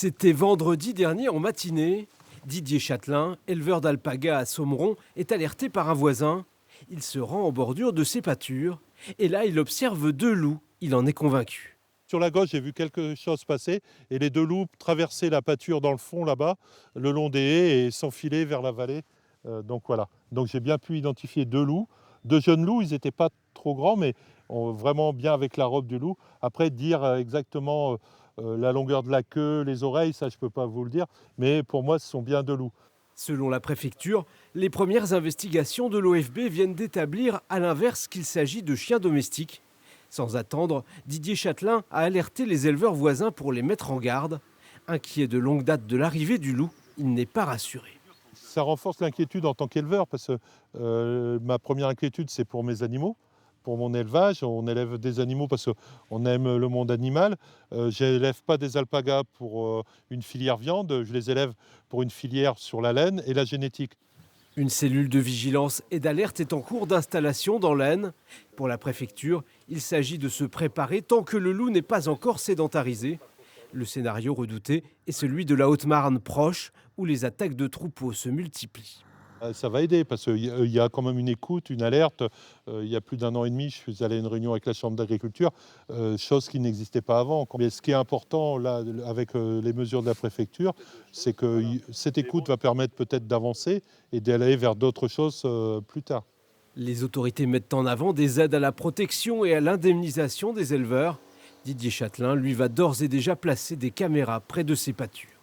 C'était vendredi dernier en matinée. Didier Châtelain, éleveur d'alpagas à Sommeron, est alerté par un voisin. Il se rend en bordure de ses pâtures et là il observe deux loups. Il en est convaincu. Sur la gauche, j'ai vu quelque chose passer et les deux loups traversaient la pâture dans le fond là-bas, le long des haies et s'enfiler vers la vallée. Donc voilà. Donc j'ai bien pu identifier deux loups, deux jeunes loups. Ils n'étaient pas trop grands, mais vraiment bien avec la robe du loup. Après, dire exactement la longueur de la queue, les oreilles, ça je ne peux pas vous le dire. Mais pour moi, ce sont bien deux loups. Selon la préfecture, les premières investigations de l'OFB viennent d'établir à l'inverse qu'il s'agit de chiens domestiques. Sans attendre, Didier Châtelain a alerté les éleveurs voisins pour les mettre en garde. Inquiet de longue date de l'arrivée du loup, il n'est pas rassuré. Ça renforce l'inquiétude en tant qu'éleveur parce que ma première inquiétude, c'est pour mes animaux, pour mon élevage. On élève des animaux parce qu'on aime le monde animal. Je n'élève pas des alpagas pour une filière viande, je les élève pour une filière sur la laine et la génétique. Une cellule de vigilance et d'alerte est en cours d'installation dans l'Aisne. Pour la préfecture, il s'agit de se préparer tant que le loup n'est pas encore sédentarisé. Le scénario redouté est celui de la Haute-Marne proche, où les attaques de troupeaux se multiplient. Ça va aider parce qu'il y a quand même une écoute, une alerte. Il y a plus d'un an et demi, je suis allé à une réunion avec la Chambre d'agriculture, chose qui n'existait pas avant. Mais ce qui est important là, avec les mesures de la préfecture, c'est que cette écoute va permettre peut-être d'avancer et d'aller vers d'autres choses plus tard. Les autorités mettent en avant des aides à la protection et à l'indemnisation des éleveurs. Didier Châtelain, lui, va d'ores et déjà placer des caméras près de ses pâtures.